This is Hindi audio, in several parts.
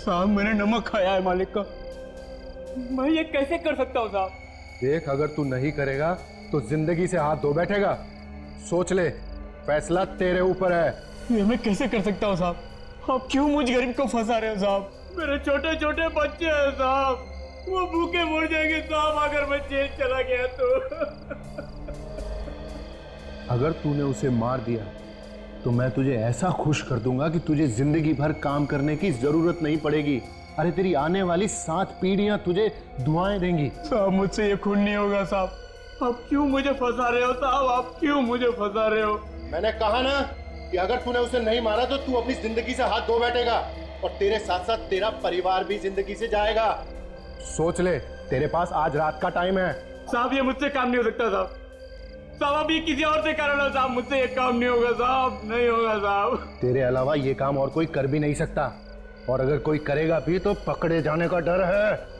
साहब मैंने नमक खाया है मालिक का, मैं ये कैसे कर सकता हूँ साहब? देख, अगर तू नहीं करेगा तो जिंदगी से हाथ धो बैठेगा। सोच ले, फैसला तेरे ऊपर है। ये मैं कैसे कर सकता हूँ साहब? आप क्यों मुझ गरीब को फंसा रहे हो साहब? मेरे छोटे छोटे बच्चे हैं साहब, वो भूखे मर जाएंगे साहब अगर मैं जेल चला गया तो। अगर तूने उसे मार दिया तो मैं तुझे ऐसा खुश कर दूंगा कि तुझे जिंदगी भर काम करने की जरूरत नहीं पड़ेगी। अरे तेरी आने वाली 7 पीढ़ियां तुझे दुआएं देंगी। साहब मुझसे ये खून नहीं होगा साहब। आप क्यों मुझे फंसा रहे हो साहब? आप क्यों मुझे फंसा रहे हो? मैंने कहा ना कि अगर तूने उसे नहीं मारा तो तू अपनी जिंदगी से हाथ धो बैठेगा और तेरे साथ साथ तेरा परिवार भी जिंदगी से जाएगा। सोच ले, तेरे पास आज रात का टाइम है। साहब ये मुझसे काम नहीं हो सकता साहब। साहब अभी किसी और से कर लो साहब, मुझसे ये काम नहीं होगा साहब, नहीं होगा साहब। तेरे अलावा ये काम और कोई कर भी नहीं सकता, और अगर कोई करेगा भी तो पकड़े जाने का डर है।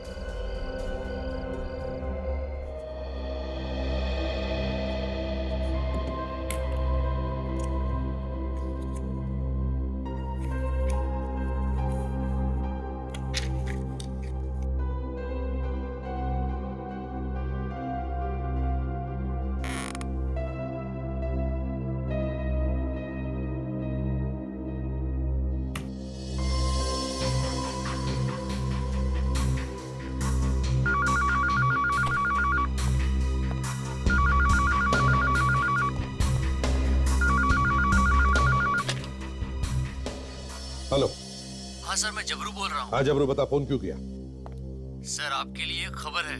हेलो। हाँ सर, मैं जबरू बोल रहा हूँ। हाँ जबरू, बता, फोन क्यों किया? सर आपके लिए एक खबर है।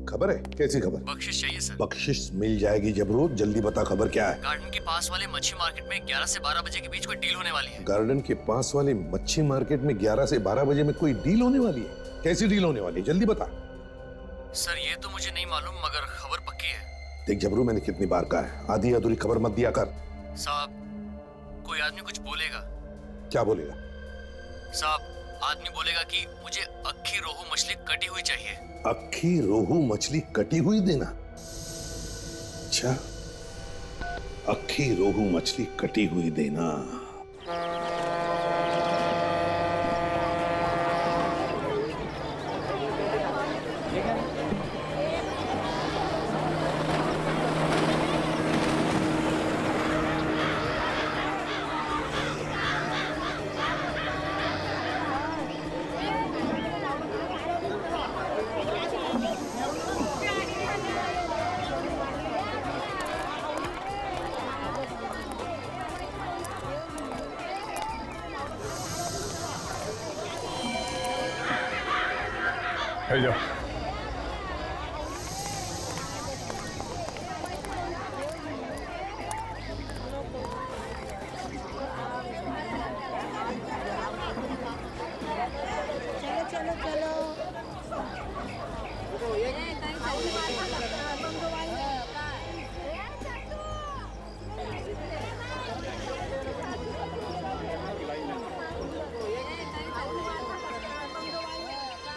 खबर है? कैसी खबर? बख्शिश चाहिए सर। बख्शिश मिल जाएगी जबरू, जल्दी बता खबर क्या है। गार्डन के पास वाले मच्छी मार्केट में 11 से 12 बजे के बीच कोई डील होने वाली है। गार्डन के पास वाली मच्छी मार्केट में 11 से 12 बजे में कोई डील होने वाली है? कैसी डील होने वाली है, जल्दी बता। सर ये तो मुझे नहीं मालूम, मगर खबर पक्की है। देख जबरू, मैंने कितनी बार कहा है, आधी अधूरी खबर मत दिया कर। साहब कोई आदमी कुछ बोलेगा। क्या बोलेगा? साहब आदमी बोलेगा कि मुझे अक्खी रोहू मछली कटी हुई चाहिए। अक्खी रोहू मछली कटी हुई देना? अच्छा, अक्खी रोहू मछली कटी हुई देना। जाओ। चलो चलो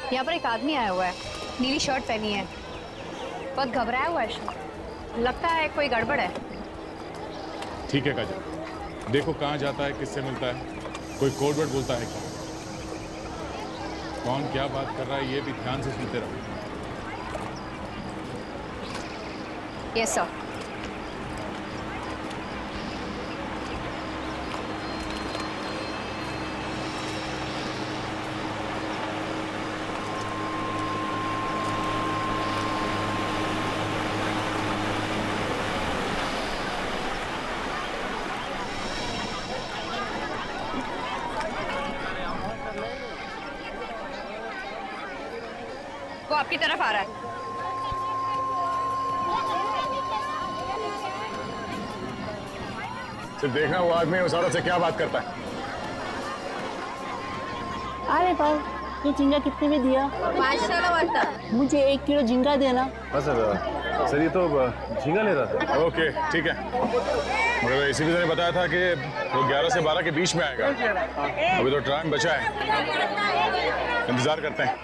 यहाँ पर एक आदमी आया हुआ है, नीली शर्ट पहनी है, बहुत घबराया हुआ है, लगता है कोई गड़बड़ है। ठीक है काजल, देखो कहाँ जाता है, किससे मिलता है, कोई कोड वर्ड बोलता है क्या, कौन क्या बात कर रहा है, ये भी ध्यान से सुनते रहो। Yes sir. वो आपकी तरफ आ रहा है। सिर्फ देखना वो आदमी उस औरत से क्या बात करता है। अरे पर ये झींगा कितने में दिया? 500 वाला। मुझे 1 किलो झींगा देना। हाँ सर ये तो झींगा ले रहा था। ओके ठीक है, मगर एसीपी ने बताया था कि वो 11 से 12 के बीच में आएगा। अभी तो टाइम बचा है, इंतजार करते हैं।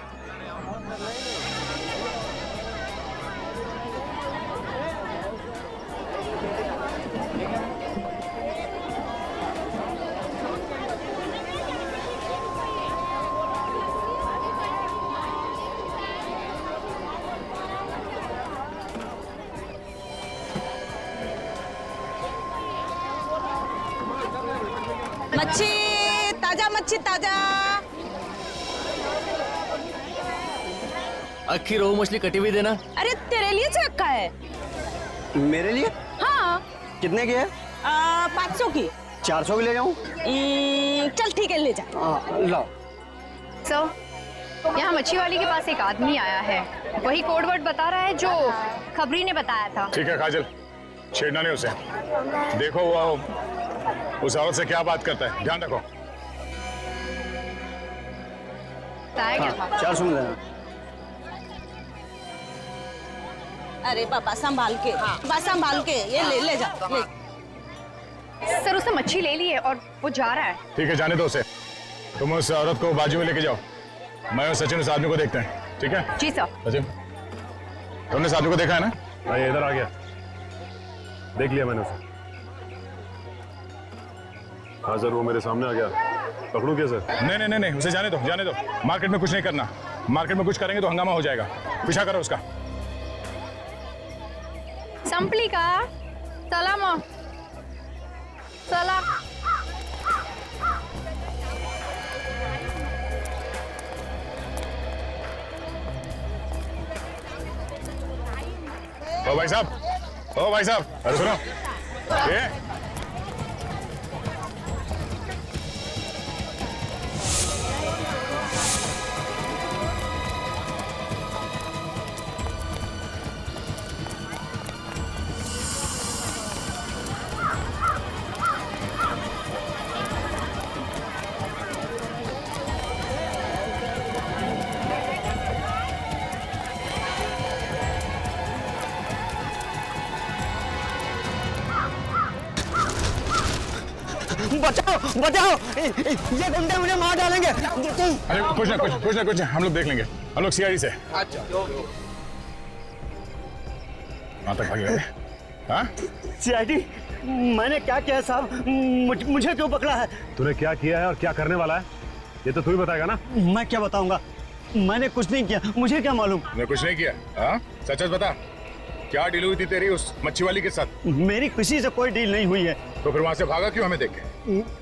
मच्छी ताजा, मच्छी ताजा। अक्खी रोहू मछली कटी हुई देना। अरे तेरे लिए जो रखा है। मेरे लिए? हाँ। कितने की है? 500 की। 400 की ले जाऊं? चल ठीक है, ले जा। लाओ। सर, यहाँ मच्छी वाली के पास एक आदमी आया है, वही कोड वर्ड बता रहा है जो खबरी ने बताया था। ठीक है काजल, छेड़ना नहीं उसे। देखो वो उस औरत से क्या बात करता है, ध्यान रखो। बताया क्या था? 400 में देना। अरे पापा संभाल के, बस संभाल के, ये ले जा, ले। सर उसने मच्छी ले ली है और वो जा रहा है। ठीक है, जाने दो उसे। तुम उस औरत को बाजू में लेके जाओ, मैं और सचिन उस आदमी को देखते हैं। ठीक है? जी सर। सचिन, तुमने इस आदमी को देखा है ना? भाई इधर आ गया, देख लिया मैंने उसे। हाँ सर, वो मेरे सामने आ गया। पकड़ूं क्या सर? नहीं, उसे जाने दो, जाने दो। मार्केट में कुछ नहीं करना, मार्केट में कुछ करेंगे तो हंगामा हो जाएगा। पीछा करो उसका। संपली का चला चला। ओ भाई साहब, अरे सुनो, ये बचाओ, ये गुंडे मुझे मार डालेंगे। अरे कुछ ना, हम लोग देख लेंगे। हम लोग सीआईडी से। अच्छा। कहाँ तक भागे? हाँ? सीआईडी? मैंने क्या किया है साहब? मुझे क्यों पकड़ा है? तूने क्या किया है और क्या करने वाला है, ये तो तू ही बताएगा ना। मैं क्या बताऊंगा? मैंने कुछ नहीं किया, मुझे क्या मालूम? तूने कुछ नहीं किया? हाँ? सच बता, क्या डील हुई थी तेरी उस मच्छी वाली के साथ? मेरी किसी से कोई डील नहीं हुई है। तो फिर वहां से भागा क्यों हमें देख के?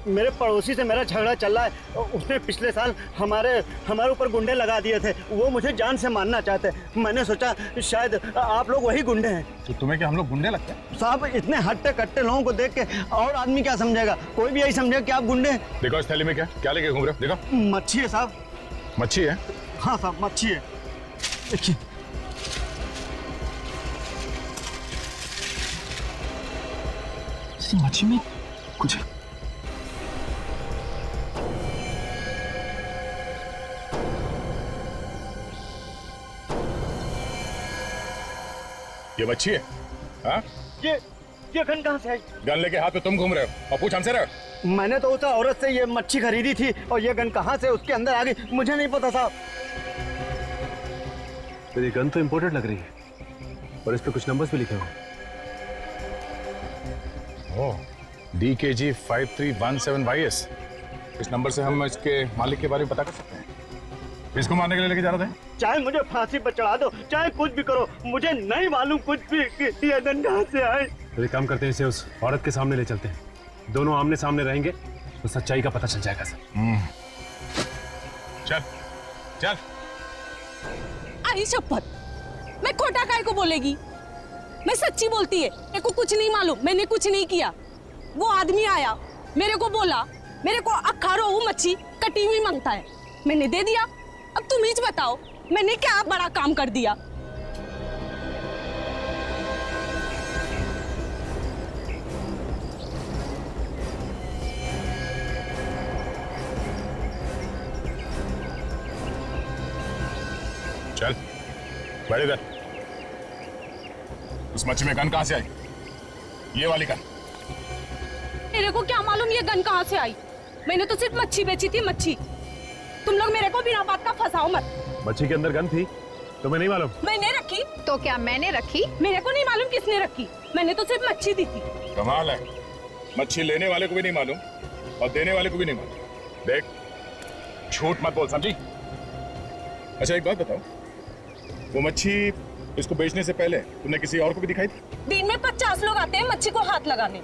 मेरे पड़ोसी से मेरा झगड़ा चल रहा है। उसने पिछले साल हमारे ऊपर गुंडे लगा दिए थे। वो मुझे जान से मारना चाहते। मैंने सोचा शायद आप लोग वही गुंडे हैं। तो तुम्हें क्या हम लोग गुंडे लगते हैं? साहब, इतने हट्टे कट्टे लोगों को देख के और आदमी क्या समझेगा? कोई भी यही समझेगा कि आप गुंडे हैं। देखो इस थैली में क्या लेके घूम रहे हो? देखो, मच्छी है साहब। मच्छी है? हाँ साहब, मच्छी है। देखिए, मच्छी में कुछ है। ये मच्छी है? हाँ? ये गन कहाँ से आई? गन लेके हाथ पे तुम घूम रहे हो और पूछ हमसे रहे हो? मैंने तो उस औरत से ये मच्छी खरीदी थी और ये गन कहाँ से उसके अंदर आ गई मुझे नहीं पता साहब। तेरी गन तो इंपोर्टेड लग रही है और इस पे कुछ नंबर्स भी लिखे हुए हैं। DKG 5317YS। इस नंबर से हम इसके मालिक के बारे में पता कर सकते हैं। इसको मारने के लिए लेके जा रहे थे? चाहे मुझे फांसी पर चढ़ा दो, चाहे कुछ भी करो, मुझे नहीं मालूम कुछ भी कि ये गन कहाँ से आई। तो एक काम करते हैं, इसे उस औरत के सामने ले चलते हैं। दोनों आमने सामने रहेंगे तो सच्चाई का पता चल जाएगा सर। चल। आई शपथ, मैं खोटा काय को बोलेगी? मैं सच्ची बोलती है। मेरे को कुछ नहीं मालूम, मैंने कुछ नहीं किया। वो आदमी आया, मेरे को बोला मेरे को अक्खा रोहू मच्छी कटी हुई मांगता है, मैंने दे दिया। अब तुम ही बताओ मैंने क्या बड़ा काम कर दिया? चल बैठ इधर। उस मच्छी में गन कहाँ से आई? ये वाली गन? मेरे को क्या मालूम ये गन कहाँ से आई? मैंने तो सिर्फ मच्छी बेची थी, मच्छी। तुम लोग मेरे को बिना बात का फंसाओ मत। मच्छी के अंदर गन थी? तुम्हें नहीं मालूम? मैंने रखी। तो क्या मैंने रखी? मेरे को नहीं मालूम किसने रखी, मैंने तो सिर्फ मच्छी दी थी। कमाल है, मच्छी लेने वाले को भी नहीं मालूम और देने वाले को भी नहीं मालूम। देख, झूठ मत बोल, समझी? अच्छा एक बात बताओ, वो मच्छी इसको बेचने से पहले तुमने किसी और को भी दिखाई थी? दिन में 50 लोग आते हैं मच्छी को हाथ लगाने।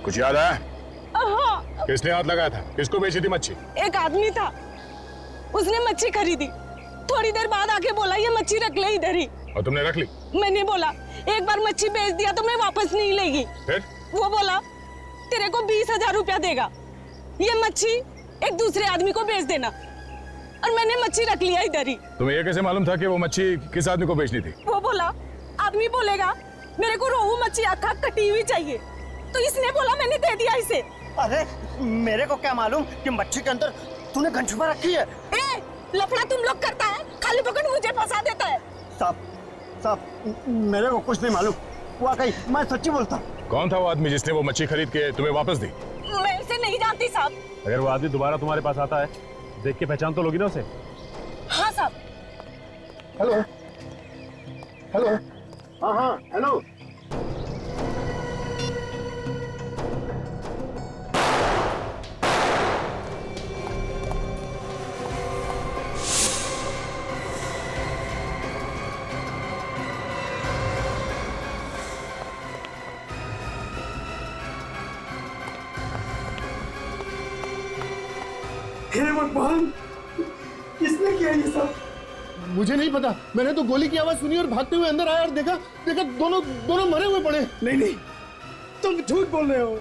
कुछ याद आया? हाँ, किसने हाथ लगाया था? किसको बेची थी मच्छी? एक आदमी था, उसने मच्छी खरीदी, थोड़ी देर बाद आके बोला ये मच्छी रख ले इधर ही। और तुमने रख ली? मैंने बोला एक बार मच्छी बेच दिया तो मैं वापस नहीं लेगी। फिर? वो बोला तेरे को 20,000 रुपया देगा, ये मच्छी एक दूसरे आदमी को बेच देना, और मैंने मच्छी रख लिया इधर ही। तुम्हें ये कैसे मालूम था कि वो मच्छी किस आदमी को बेचनी थी? वो बोला आदमी बोलेगा मेरे को रोहू मच्छी अक्खा कटी हुई चाहिए, तो इसने बोला मैंने दे दिया इसे। अरे मेरे को क्या मालूम कि मच्छी के अंदर तूने गन छुपा रखी है। ए, लफड़ा तुम लोग करता है, खाली पकड़ मुझे फंसा देता है। साहब मेरे को कुछ नहीं मालूम, वाकई मैं सच्ची बोलता। कौन था वो आदमी जिसने वो मच्छी खरीद के तुम्हें वापस दी? मैं इसे नहीं जानती साहब। अगर वो आदमी दोबारा तुम्हारे पास आता है, देख के पहचान तो लोगी ना उसे? हाँ साहब। हेलो हेलो, हाँ हाँ हेलो। हे भगवान, किसने किया ये सब? मुझे नहीं पता, मैंने तो गोली की आवाज सुनी और भागते हुए अंदर आया और देखा दोनों मरे हुए पड़े। नहीं, तुम झूठ बोल रहे हो,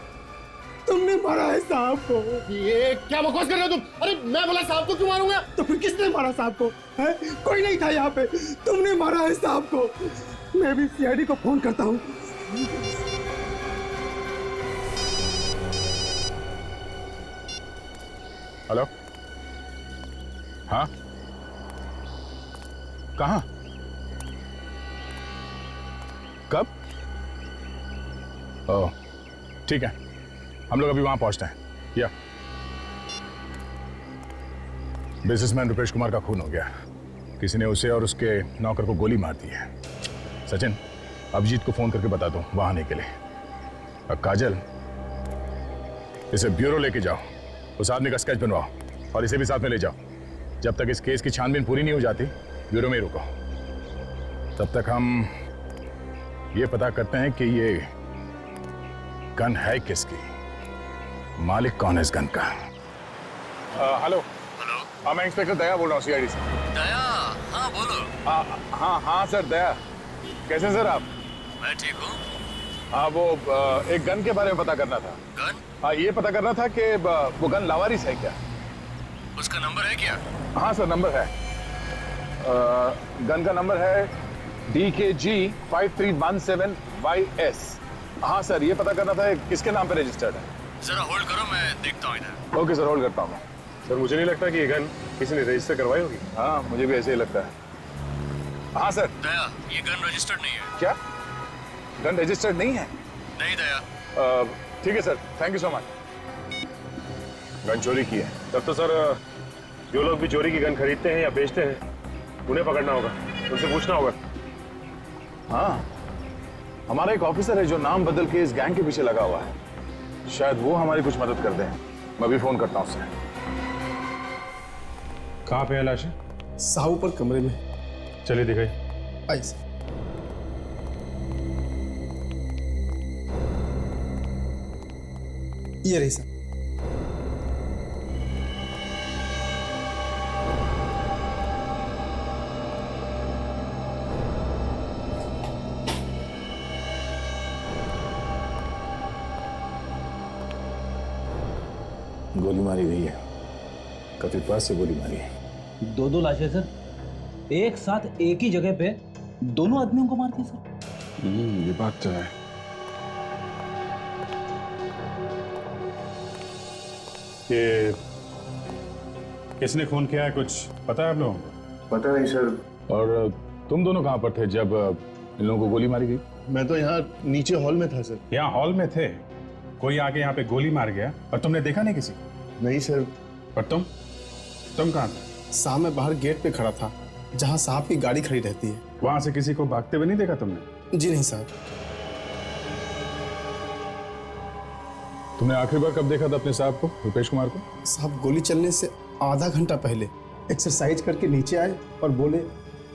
तुमने मारा है साहब को। ये क्या बकवास कर रहे हो तुम? अरे मैं बोला साहब को क्यों मारूंगा? तो फिर किसने मारा साहब को? है? कोई नहीं था यहाँ पे, तुमने मारा है साहब को। मैं भी सीआईडी को फोन करता हूँ। हेलो, हाँ, कहाँ, कब? ओह, ठीक है, हम लोग अभी वहां पहुंचते हैं। या बिजनेसमैन रुपेश कुमार का खून हो गया, किसी ने उसे और उसके नौकर को गोली मार दी है। सचिन, अभिजीत को फोन करके बता दो वहां आने के लिए। और काजल, इसे ब्यूरो लेके जाओ, उस आदमी का स्केच बनवाओ और इसे भी साथ में ले जाओ। जब तक इस केस की छानबीन पूरी नहीं हो जाती, ब्यूरो में रुको। तब तक हम ये पता करते हैं कि ये गन है किसकी, मालिक कौन है इस गन का। हेलो हेलो, हाँ, मैं इंस्पेक्टर दया बोल रहा हूँ सीआईडी से। दया? हाँ बोलो। हाँ सर, दया। कैसे सर आप? मैं ठीक हूँ। हाँ, वो एक गन के बारे में पता करना था। गन? हाँ, ये पता करना था कि वो गन लावारिस है क्या? उसका नंबर है क्या? हाँ सर, नंबर है। गन का नंबर है DKG 5317YS। हाँ सर, ये पता करना था किसके नाम पे रजिस्टर्ड है। जरा होल्ड करो, मैं देखता हूँ इधर। ओके सर, होल्ड करता हूँ। सर मुझे नहीं लगता कि ये गन किसी ने रजिस्टर करवाई होगी। हाँ, मुझे भी ऐसे ही लगता है। हाँ सर। दया, ये गन रजिस्टर्ड नहीं है। क्या? गन रजिस्टर्ड नहीं है? नहीं दया। ठीक है sir, thank you so much. Gun चोरी की है। तब तो सर जो लोग भी चोरी की गन खरीदते हैं या बेचते हैं, उन्हें पकड़ना होगा, उनसे पूछना होगा। हाँ, हमारा एक ऑफिसर है जो नाम बदल के इस गैंग के पीछे लगा हुआ है, शायद वो हमारी कुछ मदद कर दें। मैं भी फोन करता हूँ उससे। कहाँ पे है लाशें? साहब ऊपर कमरे में। चलिए दिखाई। आई सर। ये रही सर। गोली मारी गई है, कथित पास से गोली मारी है। दो लाशें सर, एक साथ एक ही जगह पे दोनों आदमियों को मार दिया सर। ये बात तो है। ये किसने खून किया है, कुछ पता है आप लोगों को? पता नहीं सर। और तुम दोनों कहाँ पर थे जब इन लोगों को गोली मारी गई? मैं तो यहाँ नीचे हॉल में था सर। यहाँ हॉल में थे, कोई आके यहाँ पे गोली मार गया और तुमने देखा नहीं किसी को? नहीं सर। पर तुम कहाँ थे? साहब मैं बाहर गेट पे खड़ा था, जहाँ साहब की गाड़ी खड़ी रहती है। वहां से किसी को भागते हुए नहीं देखा तुमने? जी नहीं साहब। तुमने आखिरी बार कब देखा था अपने साहब को, रुपेश कुमार को? साहब गोली चलने से आधा घंटा पहले एक्सरसाइज करके नीचे आए और बोले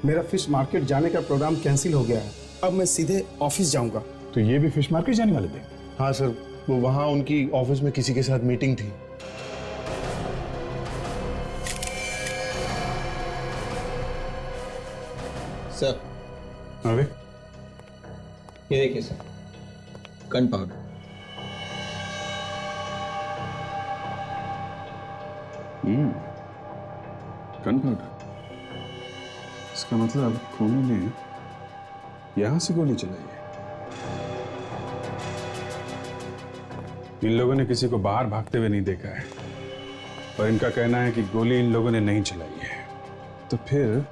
मेरा फिश मार्केट जाने का प्रोग्राम कैंसिल हो गया है, अब मैं सीधे ऑफिस जाऊंगा। तो ये भी फिश मार्केट जाने वाले थे? हाँ सर, वो वहां उनकी ऑफिस में किसी के साथ मीटिंग थी। सर अरे ये देखिए sir, gun powder. Gun powder, इसका मतलब खूनी ने यहां से गोली चलाई है। इन लोगों ने किसी को बाहर भागते हुए नहीं देखा है और इनका कहना है कि गोली इन लोगों ने नहीं चलाई है। तो फिर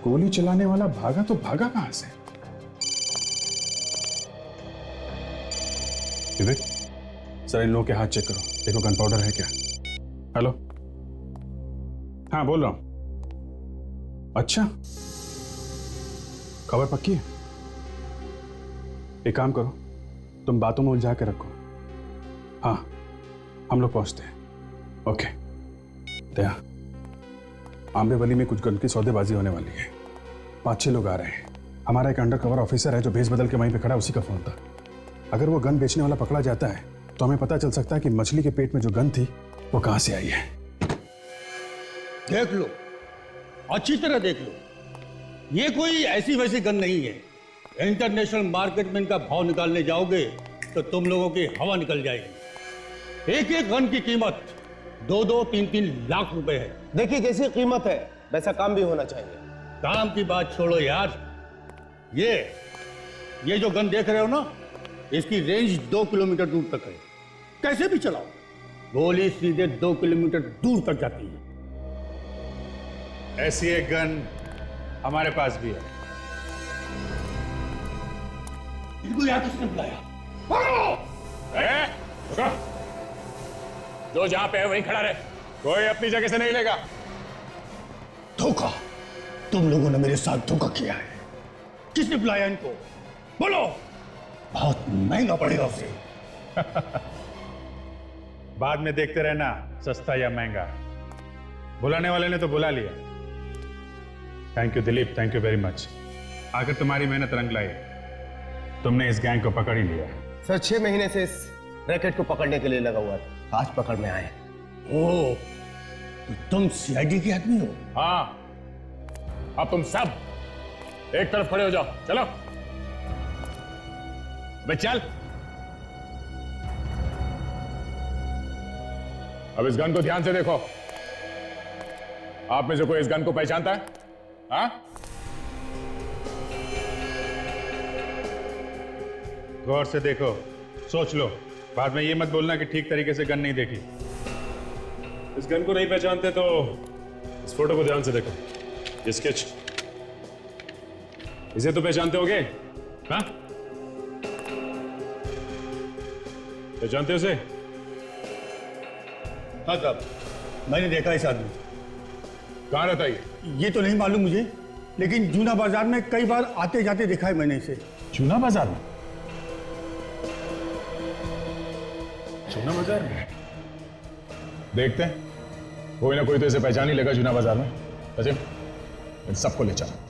गोली चलाने वाला भागा तो भागा कहां से? विवेक, सर इन लोगों के हाथ चेक करो, देखो गन पाउडर है क्या। हेलो, हाँ बोल रहा हूं। अच्छा, खबर पक्की है? एक काम करो, तुम बातों में उलझा के रखो। हाँ, हम लोग पहुंचते हैं। ओके। दया, आम्बेवली में कुछ गन की सौदेबाजी होने वाली है। 5-6 लोग आ रहे हैं। हमारा एक अंडर कवर ऑफिसर है जो भेस बदल के वहीं पे खड़ा, उसी का फोन था। अगर वो गन बेचने वाला पकड़ा जाता है तो हमें पता चल सकता है कि मछली के पेट में जो गन थी वो कहां से आई है। देख लो, अच्छी तरह देख लो, ये कोई ऐसी वैसी गन नहीं है। इंटरनेशनल मार्केट में इनका भाव निकालने जाओगे तो तुम लोगों की हवा निकल जाएगी। एक एक गन की कीमत 2-2, 3-3 लाख रुपए है। देखिए जैसी कीमत है वैसा काम भी होना चाहिए। काम की बात छोड़ो यार, ये जो गन देख रहे हो ना, इसकी रेंज 2 किलोमीटर दूर तक है। कैसे भी चलाओ, गोली सीधे 2 किलोमीटर दूर तक जाती है। ऐसी एक गन हमारे पास भी है। इनको यहाँ किसने बुलाया? जो जहां पे है वहीं खड़ा रहे, कोई अपनी जगह से नहीं लेगा। धोखा, तुम लोगों ने मेरे साथ धोखा किया है। किसने बुलाया इनको? बोलो, बहुत महंगा पड़ेगा उसे। बाद में देखते रहना सस्ता या महंगा। बुलाने वाले ने तो बुला लिया। Thank you Dilip, thank you very much. आखिर तुम्हारी मेहनत रंग लाई, तुमने इस गैंग को पकड़ ही लिया। सर 6 महीने से इस रैकेट को पकड़ने के लिए लगा हुआ था, आज पकड़ में आए। ओ, तो तुम सीआईडी के आदमी हो? हाँ, अब तुम सब एक तरफ खड़े हो जाओ। चलो बे चल। अब इस गन को ध्यान से देखो। आप में से कोई इस गन को पहचानता है? हाँ? गौर से देखो, सोच लो, बाद में ये मत बोलना कि ठीक तरीके से गन नहीं देखी। इस गन को नहीं पहचानते तो इस फोटो को ध्यान से देखो, ये स्केच, इसे तो पहचानते होगे? हाँ, पहचानते हो उसे? हाँ साहब, मैंने देखा इस आदमी। कहाँ रहता है ये तो नहीं मालूम मुझे, लेकिन जूना बाजार में कई बार आते जाते देखा है मैंने इसे। जूना बाजार में? जूना बाजार में देखते हैं, कोई ना कोई तो इसे पहचान ही लेगा जूना बाजार में। सचिन, इन सबको ले चलो।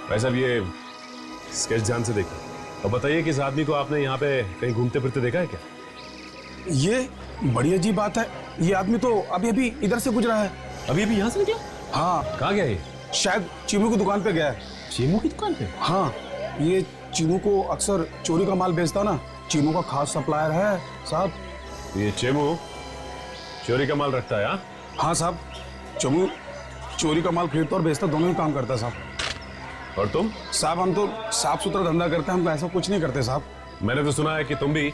भाई साहब, ये स्केच ध्यान से देखो। और बताइए कि इस आदमी को आपने यहाँ पे कहीं घूमते फिरते देखा है क्या? ये बड़ी अजीब बात है। ये आदमी तो अभी अभी इधर से गुजरा है। अभी अभी यहाँ से निकला? हाँ। कहाँ गया ये? शायद चीमू की दुकान पे गया है। चीमू की दुकान पे? हाँ, ये चीमू को अक्सर चोरी का माल बेचता ना, चीमू का खास सप्लायर है साहब। ये चीमू चोरी का माल रखता है? हाँ हाँ साहब, चीमू चोरी का माल खरीदता और बेचता दोनों ही काम करता है साहब। और तुम? साहब हम तो साफ सुथरा धंधा करते हैं, हम ऐसा कुछ नहीं करते साहब। मैंने तो सुना है कि तुम भी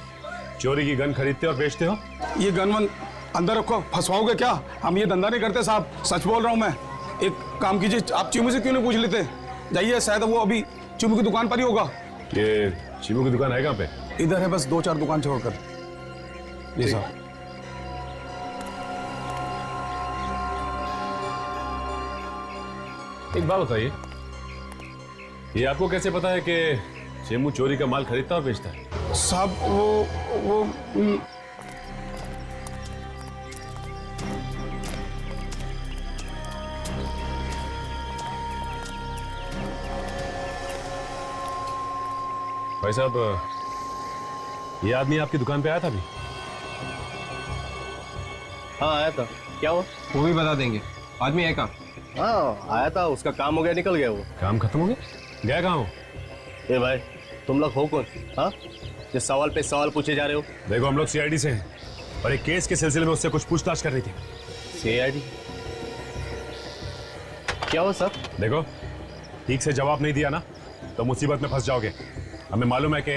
चोरी की गन खरीदते और बेचते हो। ये गन वन अंदर रखो, फंसवाओगे क्या? हम ये धंधा नहीं करते साहब, सच बोल रहा हूँ मैं। एक काम कीजिए, आप चीमू से क्यों नहीं पूछ लेते? जाइए, शायद वो अभी चीमू की दुकान पर ही होगा। ये चीमू की दुकान है कहाँ पे? इधर है, बस 2-4 दुकान छोड़कर। जी साहब। एक बात बताइए, ये आपको कैसे पता है कि चीमू चोरी का माल खरीदता और बेचता है? साहब वो भाई साहब, ये आदमी आपकी दुकान पे आया था अभी? हाँ आया था। क्या हुआ? वो भी बता देंगे। आदमी है कहाँ? हाँ आया था, उसका काम हो गया, निकल गया वो। काम खत्म हो गया? गया कहाँ हो? ए भाई, तुम लोग हो कौन? हाँ, जो सवाल पे सवाल पूछे जा रहे हो? देखो, हम लोग सीआईडी से हैं और एक केस के सिलसिले में उससे कुछ पूछताछ कर रही थी। सीआईडी? क्या हुआ सर? देखो, ठीक से जवाब नहीं दिया ना तो मुसीबत में फंस जाओगे। हमें मालूम है कि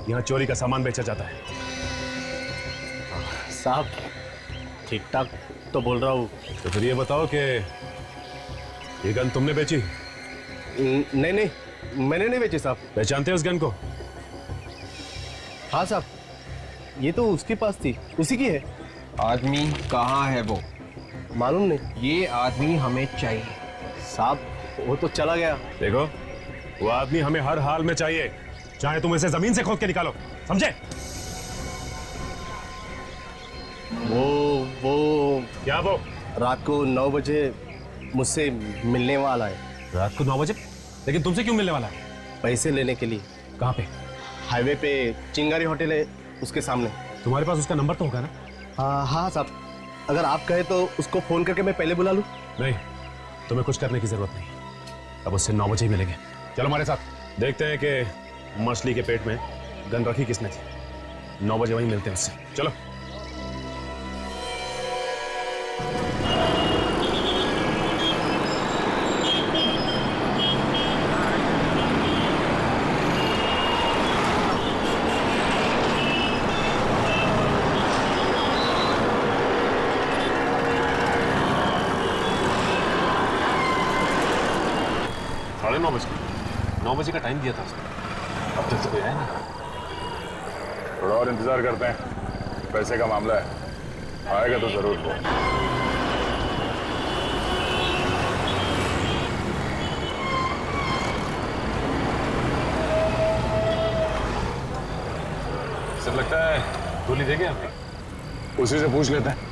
यहाँ चोरी का सामान बेचा जाता है। साहब ठीक ठाक तो बोल रहा हूँ। तो फिर ये बताओ कि ये गन तुमने बेची? नहीं नहीं, मैंने नहीं बेची साहब। पहचानते हो उस गन को? हाँ साहब, ये तो उसके पास थी, उसी की है। आदमी कहाँ है वो? मालूम नहीं। ये आदमी हमें चाहिए साहब। वो तो चला गया। देखो, वो आदमी हमें हर हाल में चाहिए, चाहे तुम इसे जमीन से खोद के निकालो, समझे? वो क्या? वो रात को 9 बजे मुझसे मिलने वाला है। रात को 9 बजे? लेकिन तुमसे क्यों मिलने वाला है? पैसे लेने के लिए। कहाँ पे? हाईवे पे चिंगारी होटल है, उसके सामने। तुम्हारे पास उसका नंबर तो होगा ना? हाँ साहब, अगर आप कहे तो उसको फोन करके मैं पहले बुला लूं। नहीं, तुम्हें कुछ करने की जरूरत नहीं। अब उससे 9 बजे ही मिलेंगे। चलो हमारे साथ, देखते हैं कि मछली के पेट में गन रखी किसने थी। 9 बजे वहीं मिलते हैं उससे। चलो। साढ़े 9 बजे? 9 बजे का टाइम दिया था उसने, अब तक तो कोई आया नहीं। थोड़ा और इंतजार करते हैं, पैसे का मामला है, आएगा तो जरूर वो। सब लगता है गोली देंगे हमें। उसी से पूछ लेते हैं।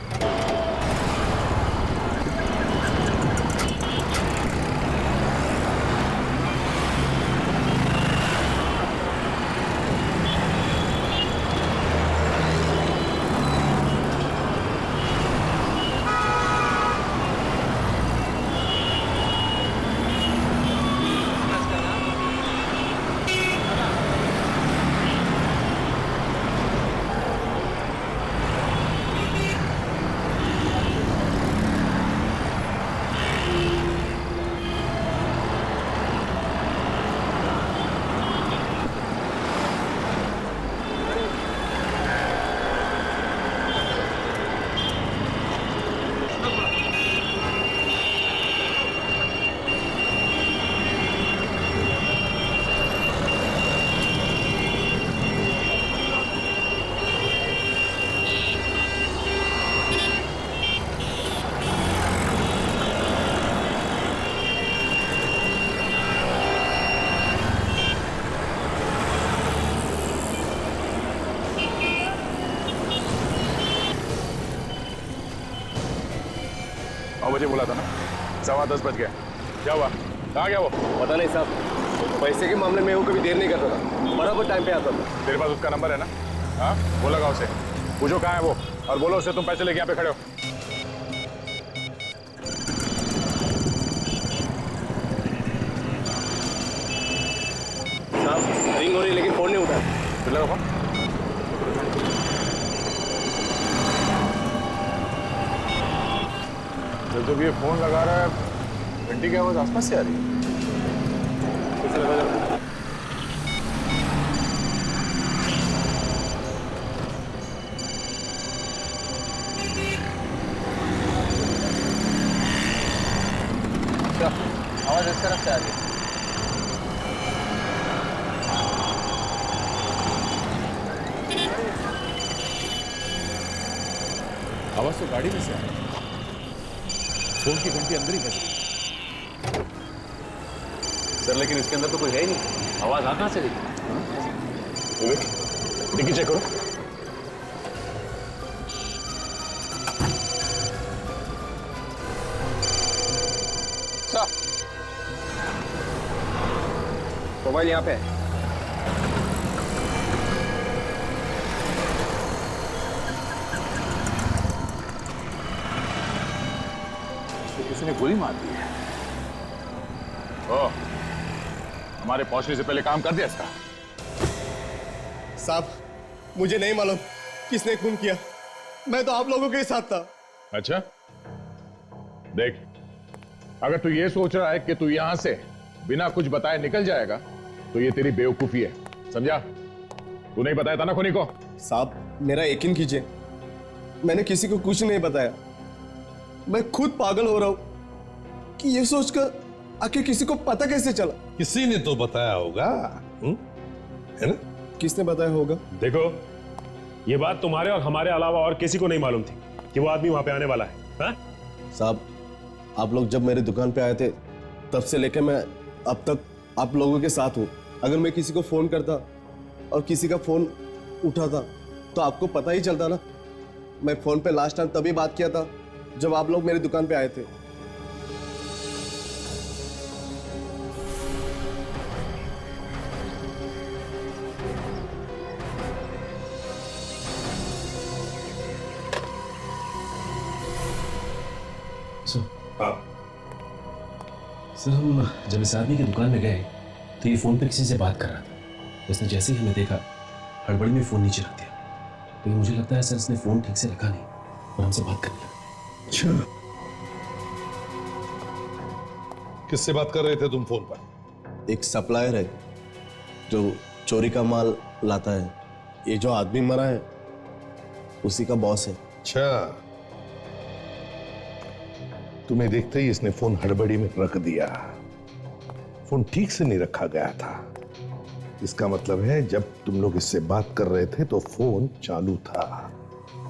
मुझे बोला था ना, 10:15 बज गए। क्या हुआ? कहाँ गया वो? पता नहीं साहब, पैसे के मामले में वो कभी देर नहीं करता था, बराबर टाइम पे आता था। तेरे पास उसका नंबर है ना? हाँ, वो लगाओ उसे, पूछो कहाँ है वो, और बोलो उसे तुम पैसे लेके यहाँ पे खड़े हो। साहब रिंग हो रही लेकिन फोन नहीं उठा। फिर लगाओ फोन। जब ये फोन लगा रहा है, घंटी की आवाज आसपास से आ रही है। कैसे लगा जरा? आवाज इस तरफ से आ रही है। आवाज तो गाड़ी में से आ रही है। फोन की घंटी अंदर ही बज रही है। सर लेकिन इसके अंदर तो कोई है ही नहीं, आवाज आ कहां से रही? डिक्की चेक करो। मोबाइल यहाँ पे है। किसी ने गोली मार दी है। ओ, हमारे पहुंचने से पहले काम कर दिया इसका। साहब मुझे नहीं मालूम किसने खून किया, मैं तो आप लोगों के साथ था। अच्छा, देख, अगर तू ये सोच रहा है कि तू यहां से बिना कुछ बताए निकल जाएगा तो ये तेरी बेवकूफी है, समझा? तू नहीं बताया था ना खुनी को? साहब मेरा यकीन कीजिए, मैंने किसी को कुछ नहीं बताया। मैं खुद पागल हो रहा हूं कि ये सोचकर आखिर किसी को पता कैसे चला। किसी ने तो बताया होगा, है ना? किसने बताया होगा? देखो, ये बात तुम्हारे और हमारे अलावा और किसी को नहीं मालूम थी कि वो आदमी वहां पे आने वाला है। हाँ? साहब आप लोग जब मेरे दुकान पे आए थे तब से लेकर मैं अब तक आप लोगों के साथ हूँ। अगर मैं किसी को फोन करता और किसी का फोन उठाता तो आपको पता ही चलता ना। मैं फोन पे लास्ट टाइम तभी बात किया था जब आप लोग मेरी दुकान पे आए थे। सर हम जब इस आदमी की दुकान में गए तो ये फोन पे किसी से बात कर रहा था। उसने जैसे ही हमें देखा हड़बड़ी में फोन नीचे रख दिया। तो मुझे लगता है सर इसने फोन ठीक से रखा नहीं और हमसे बात करने लगा। अच्छा, किससे बात कर रहे थे तुम फोन पर? एक सप्लायर है जो चोरी का माल लाता है। ये जो आदमी मरा है उसी का बॉस है। अच्छा, तुम्हें देखते ही इसने फोन हड़बड़ी में रख दिया। फोन ठीक से नहीं रखा गया था। इसका मतलब है जब तुम लोग इससे बात कर रहे थे तो फोन चालू था।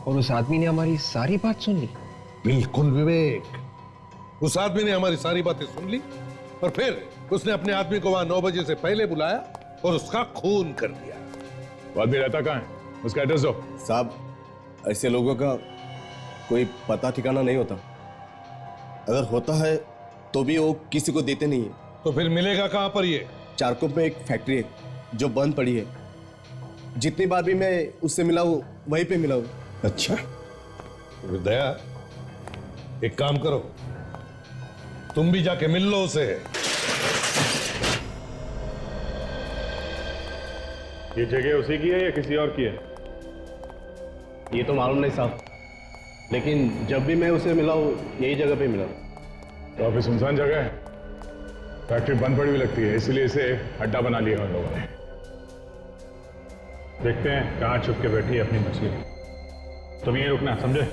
और उस आदमी ने हमारी सारी बात सुन ली। बिल्कुल विवेक, उस आदमी ने हमारी सारी बातें सुन ली और फिर उसने अपने आदमी को वहां 9 बजे से पहले बुलाया और उसका खून कर दिया। वो आदमी रहता कहाँ है? उसका एड्रेस दो। साहब ऐसे लोगों का कोई पता ठिकाना नहीं होता। अगर होता है तो भी वो किसी को देते नहीं है। तो फिर मिलेगा कहां पर? ये चारकोप में एक फैक्ट्री है जो बंद पड़ी है। जितनी बार भी मैं उससे मिला हूं वहीं पे मिला हूं। अच्छा, तो दया एक काम करो, तुम भी जाके मिल लो उसे। ये जगह उसी की है या किसी और की है? ये तो मालूम नहीं साहब, लेकिन जब भी मैं उसे मिला हूं यही जगह पे मिला। तो काफी सुनसान जगह है, फैक्ट्री बंद पड़ी हुई लगती है, इसलिए इसे अड्डा बना लिया उन लोगों ने। देखते हैं कहाँ छुप के बैठी है अपनी मछली। तुम यहीं रुकना, समझे?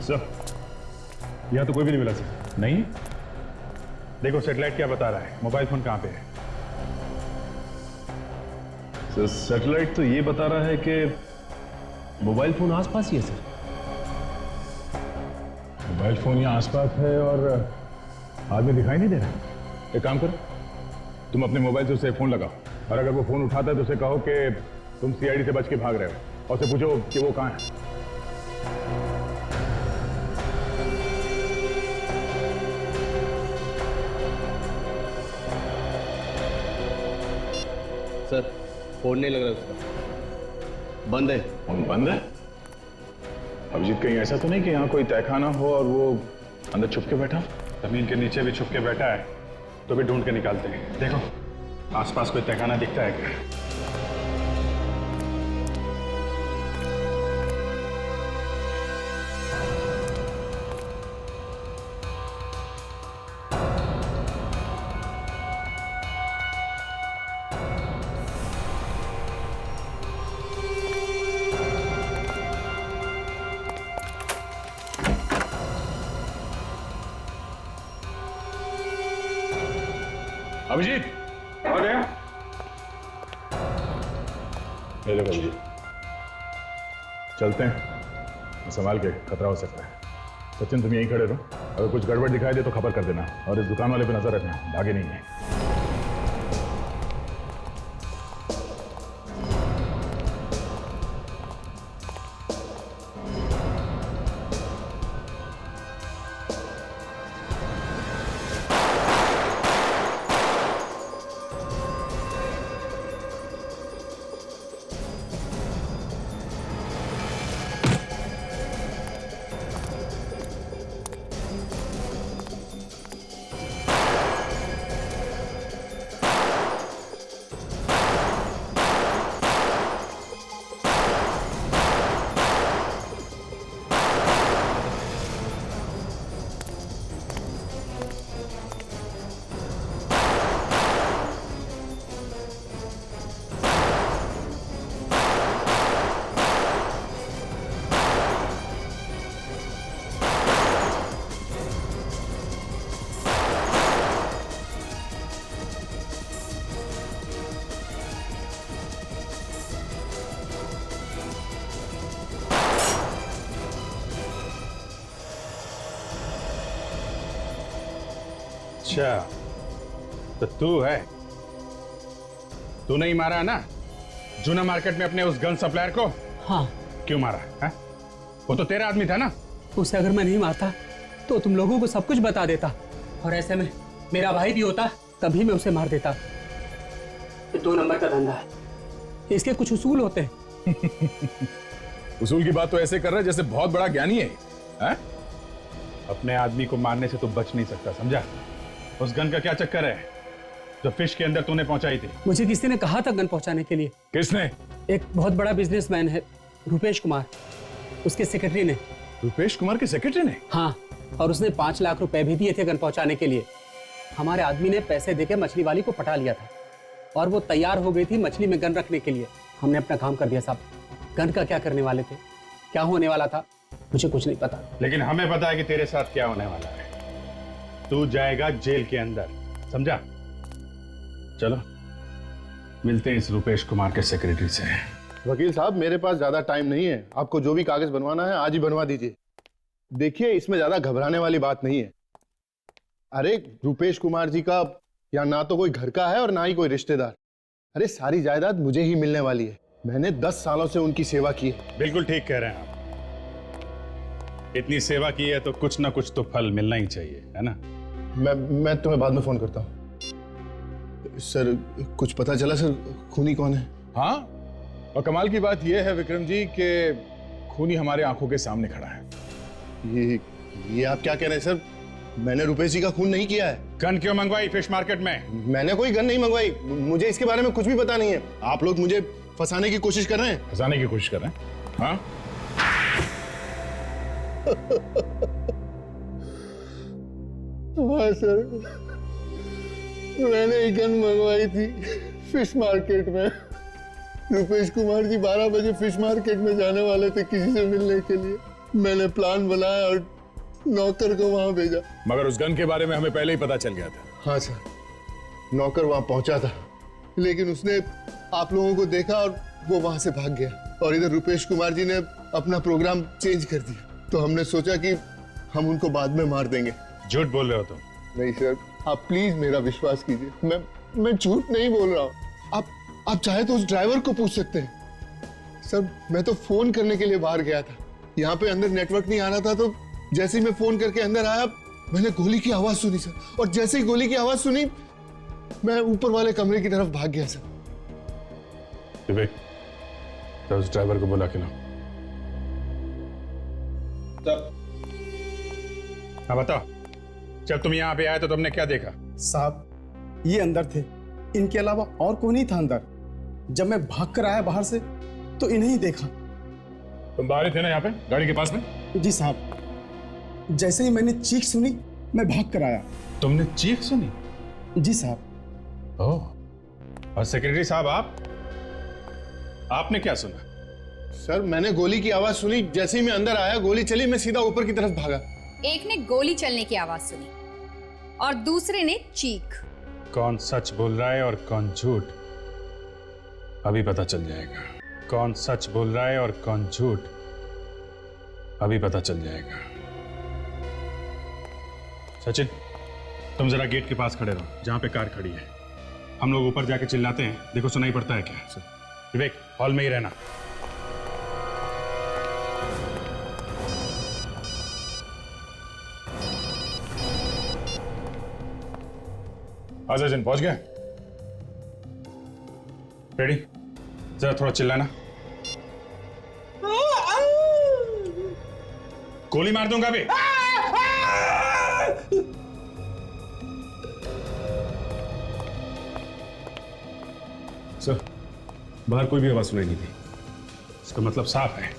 सर, यहाँ तो कोई भी नहीं मिला सर। नहीं? देखो सैटेलाइट क्या बता रहा है, मोबाइल फोन कहाँ पे है? सर सैटेलाइट तो ये बता रहा है कि मोबाइल फोन आसपास ही है सर। मोबाइल फोन यहाँ आसपास है और आदमी दिखाई नहीं दे रहा। एक काम करो, तुम अपने मोबाइल से उसे फोन लगाओ और अगर वो फोन उठाता है तो उसे कहो कि तुम सीआईडी से बच के भाग रहे हो और उसे पूछो कि वो कहाँ है। सर फोन नहीं लग रहा उसका, बंद है। फोन बंद है? अभिजीत कहीं ऐसा तो नहीं कि यहाँ कोई तहखाना हो और वो अंदर छुप के बैठा? जमीन के नीचे भी छुप के बैठा है तो भी ढूंढ के निकालते हैं। देखो आसपास कोई तहखाना दिखता है क्या? अभिजीत आ गया? ले लो अभिजीत, चलते हैं, संभाल के, खतरा हो सकता है। सचिन तुम यहीं खड़े रहो, अगर कुछ गड़बड़ दिखाई दे तो खबर कर देना और इस दुकान वाले पे नजर रखना, भागे नहीं है। अच्छा तो तू है, तू नहीं मारा है ना जूना मार्केट में अपने उस गन सप्लायर को? हाँ। क्यों मारा है? वो तो तेरा आदमी था ना। उसे अगर मैं नहीं मारता तो तुम लोगों को सब कुछ बता देता, और ऐसे में मेरा भाई भी होता तभी मैं उसे मार देता। ये 2 नंबर का धंधा है, इसके कुछ उसूल होते हैं। उसूल की बात तो ऐसे कर रहा है जैसे बहुत बड़ा ज्ञानी है? अपने आदमी को मारने से तू बच नहीं सकता, समझा? उस गन का क्या चक्कर है जो फिश के अंदर तूने पहुंचाई थी? मुझे किसी ने कहा था गन पहुंचाने के लिए। किसने? एक बहुत बड़ा बिजनेसमैन है, रुपेश कुमार, उसके सेक्रेटरी ने। रुपेश कुमार के सेक्रेटरी ने? हाँ, और उसने 5 लाख रुपए भी दिए थे गन पहुंचाने के लिए। हमारे आदमी ने पैसे देके मछली वाली को पटा लिया था और वो तैयार हो गई थी मछली में गन रखने के लिए। हमने अपना काम कर दिया साहब। गन का क्या करने वाले थे, क्या होने वाला था, मुझे कुछ नहीं पता। लेकिन हमें पता है कि तेरे साथ क्या होने वाला है। तू जाएगा जेल के अंदर, समझा? चलो मिलते हैं इस रुपेश कुमार के सेक्रेटरी से। वकील साहब मेरे पास ज्यादा टाइम नहीं है, आपको जो भी कागज बनवाना है आज ही बनवा दीजिए। देखिए इसमें ज्यादा घबराने वाली बात नहीं है। अरे रुपेश कुमार जी का या ना तो कोई घर का है और ना ही कोई रिश्तेदार। अरे सारी जायदाद मुझे ही मिलने वाली है, मैंने 10 सालों से उनकी सेवा की है। बिल्कुल ठीक कह रहे हैं आप, इतनी सेवा की है तो कुछ ना कुछ तो फल मिलना ही चाहिए, है ना? मैं तुम्हें बाद में फोन करता हूँ। सर कुछ पता चला सर खूनी कौन है? हाँ, और कमाल की बात यह है विक्रम जी कि खूनी हमारे आंखों के सामने खड़ा है। ये आप क्या कह रहे हैं सर? मैंने रुपेश जी का खून नहीं किया है। गन क्यों मंगवाई फिश मार्केट में? मैंने कोई गन नहीं मंगवाई, मुझे इसके बारे में कुछ भी पता नहीं है। आप लोग मुझे फंसाने की कोशिश कर रहे हैं। फंसाने की कोशिश कर रहे हैं? हाँ हाँ सर, मैंने एक गन मंगवाई थी फिश मार्केट में। रुपेश कुमार जी 12 बजे फिश मार्केट में जाने वाले थे किसी से मिलने के लिए। मैंने प्लान बनाया और नौकर को वहां भेजा। मगर उस गन के बारे में हमें पहले ही पता चल गया था। हाँ सर, नौकर वहां पहुंचा था लेकिन उसने आप लोगों को देखा और वो वहां से भाग गया और इधर रुपेश कुमार जी ने अपना प्रोग्राम चेंज कर दिया। तो हमने सोचा कि हम उनको बाद में मार देंगे। झूठ बोल रहे हो तुम? नहीं सर, आप प्लीज मेरा विश्वास कीजिए, मैं झूठ नहीं बोल रहा हूँ। आप चाहे तो उस ड्राइवर को पूछ सकते हैं। सर मैं तो फोन करने के लिए बाहर गया था, यहाँ पे अंदर नेटवर्क नहीं आ रहा था, तो जैसे ही मैं फोन करके अंदर आया मैंने गोली की आवाज सुनी सर, और जैसे ही गोली की आवाज सुनी मैं ऊपर वाले कमरे की तरफ भाग गया सर। विवेक, तो उस ड्राइवर को बुला के लो। हाँ बताओ, जब तुम यहाँ पे आए तो तुमने क्या देखा? साहब ये अंदर थे, इनके अलावा और कोई नहीं था अंदर। जब मैं भाग कर आया बाहर से तो इन्हें ही देखा। तुम बाहर ही थे ना यहाँ पे गाड़ी के पास में? जी साहब, जैसे ही मैंने चीख सुनी मैं भाग कर आया। तुमने चीख सुनी? जी साहब। ओह, और सेक्रेटरी साहब आपने क्या सुना? सर मैंने गोली की आवाज सुनी, जैसे ही मैं अंदर आया गोली चली, मैं सीधा ऊपर की तरफ भागा। एक ने गोली चलने की आवाज सुनी और दूसरे ने चीख। कौन सच बोल रहा है और कौन झूठ, अभी पता चल जाएगा। कौन सच बोल रहा है और कौन झूठ, अभी पता चल जाएगा। सचिन, तुम जरा गेट के पास खड़े रहो जहां पे कार खड़ी है। हम लोग ऊपर जाके चिल्लाते हैं, देखो सुनाई पड़ता है क्या। विवेक, हॉल में ही रहना। सचिन पहुंच गया? रेडी? जरा थोड़ा चिल्लाना। गोली मार दूंगा अभी। सर, बाहर कोई भी आवाज सुनाई नहीं थी। इसका मतलब साफ है,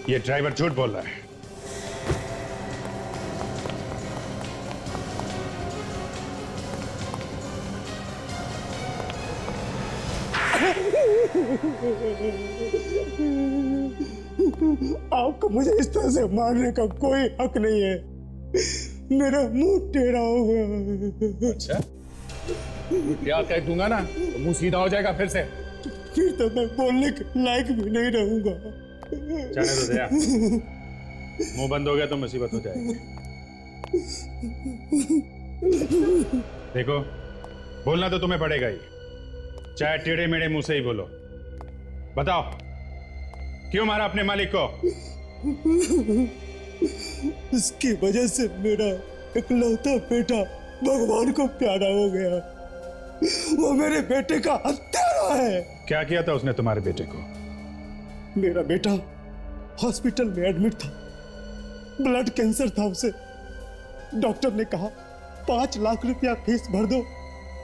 ये ड्राइवर झूठ बोल रहा है। आपको मुझे इस तरह से मारने का कोई हक नहीं है। मेरा मुंह टेढ़ा हो गया। अच्छा, क्या कह दूंगा ना तो मुंह सीधा हो जाएगा फिर से। फिर तो मैं बोलने के लायक भी नहीं रहूंगा। जाने दो दया, मुंह बंद हो गया तो मुसीबत हो जाएगी। देखो, बोलना तो तुम्हें पड़ेगा ही, चाहे टेढ़े मेढ़े मुंह से ही बोलो। बताओ, क्यों मारा अपने मालिक को? इसकी वजह से मेरा इकलौता बेटा भगवान को प्यारा हो गया। वो मेरे बेटे का हत्यारा है। क्या किया था उसने तुम्हारे बेटे को? मेरा बेटा हॉस्पिटल में एडमिट था, ब्लड कैंसर था उसे। डॉक्टर ने कहा 5 लाख रुपया फीस भर दो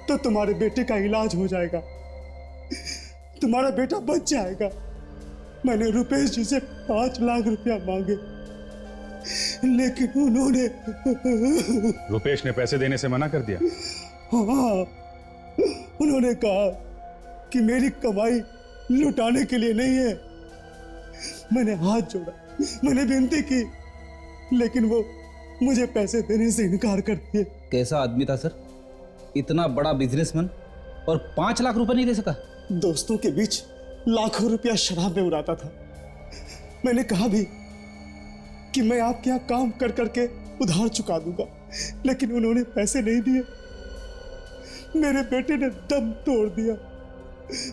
तो तुम्हारे बेटे का इलाज हो जाएगा, तुम्हारा बेटा बच जाएगा। मैंने रुपेश जी से 5 लाख रुपया मांगे, लेकिन उन्होंने रुपेश ने पैसे देने से मना कर दिया? हाँ, उन्होंने कहा कि मेरी कमाई लुटाने के लिए नहीं है। मैंने हाथ जोड़ा, मैंने विनती की, लेकिन वो मुझे पैसे देने से इनकार कर दिए। कैसा आदमी था सर, इतना बड़ा बिजनेसमैन और 5 लाख रुपए नहीं दे सका? दोस्तों के बीच लाखों रुपया शराब में उड़ाता था। मैंने कहा भी कि मैं आपके यहाँ काम कर करके उधार चुका दूंगा, लेकिन उन्होंने पैसे नहीं दिए। मेरे बेटे ने दम तोड़ दिया।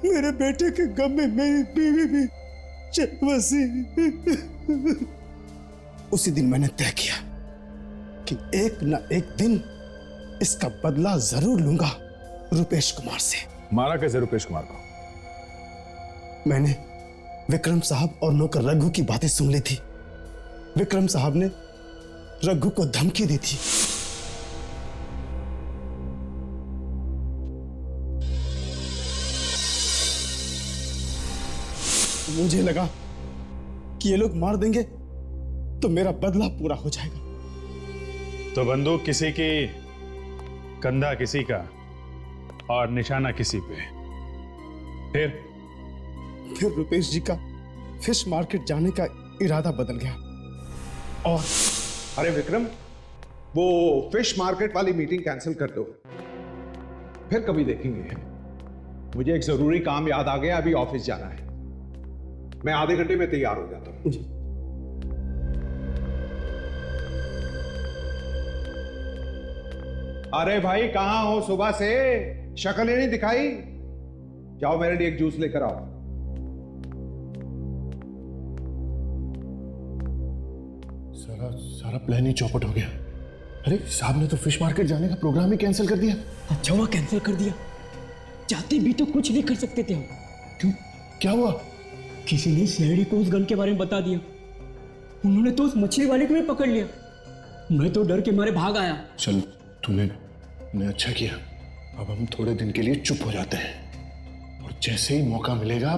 मेरे बेटे के गम में मेरी बीवी भी चल बसी। उसी दिन मैंने तय किया कि एक न एक दिन इसका बदला जरूर लूंगा रुपेश कुमार से। मारा कैसे रुपेश कुमार को? मैंने विक्रम साहब और नौकर रघु की बातें सुन ली थी। विक्रम साहब ने रघु को धमकी दी थी। मुझे लगा कि ये लोग मार देंगे तो मेरा बदला पूरा हो जाएगा। तो बंदूक किसी की, कंधा किसी का और निशाना किसी पे। फिर रुपेश जी का फिश मार्केट जाने का इरादा बदल गया। और अरे विक्रम, वो फिश मार्केट वाली मीटिंग कैंसिल कर दो, फिर कभी देखेंगे। मुझे एक जरूरी काम याद आ गया, अभी ऑफिस जाना है। मैं आधे घंटे में तैयार हो जाता हूं। अरे भाई कहां हो सुबह से? शक्ल ही नहीं दिखाई। जाओ मेरे लिए एक जूस लेकर आओ। सारा प्लान ही चौपट हो गया। अरे साहब ने तो फिश मार्केट जाने का प्रोग्राम ही कैंसिल कर दिया। अच्छा हुआ कैंसिल कर दिया, चाहते भी तो कुछ नहीं कर सकते थे हम। क्यों, क्या हुआ? किसी ने सीआईडी को उस गन के बारे में बता दिया। उन्होंने तो उस मछली वाले को भी पकड़ लिया। मैं तो डर के मारे भाग आया। चल तूने अच्छा किया। अब हम थोड़े दिन के लिए चुप हो जाते हैं और जैसे ही मौका मिलेगा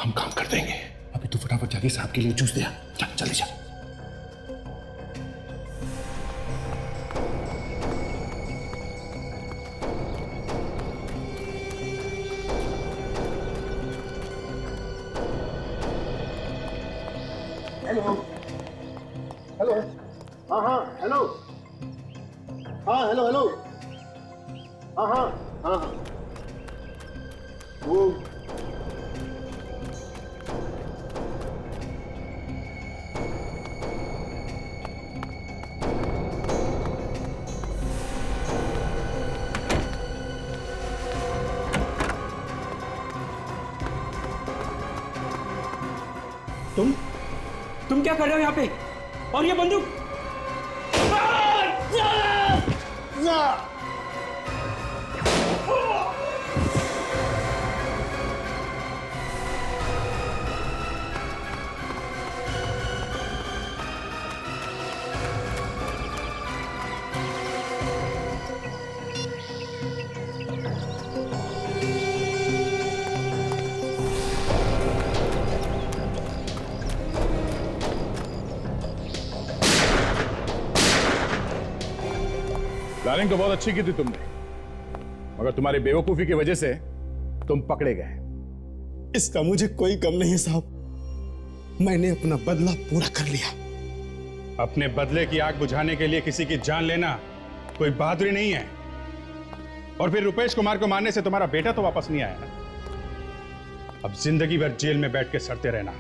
हम काम कर देंगे। अभी तू फटाफट जाके साहब के लिए जूस दिया। चल जा। हेलो। हाँ हेलो। हाँ हेलो। हाँ वो तुम क्या कर रहे हो यहाँ पे? और ये बंदूक? प्लानिंग तो बहुत अच्छी की थी तुमने, मगर तुम्हारी बेवकूफी की वजह से तुम पकड़े गए। इसका मुझे कोई गम नहीं है साहब। मैंने अपना बदला पूरा कर लिया। अपने बदले की आग बुझाने के लिए किसी की जान लेना कोई बहादुरी नहीं है। और फिर रुपेश कुमार को मारने से तुम्हारा बेटा तो वापस नहीं आया ना। अब जिंदगी भर जेल में बैठ के सड़ते रहना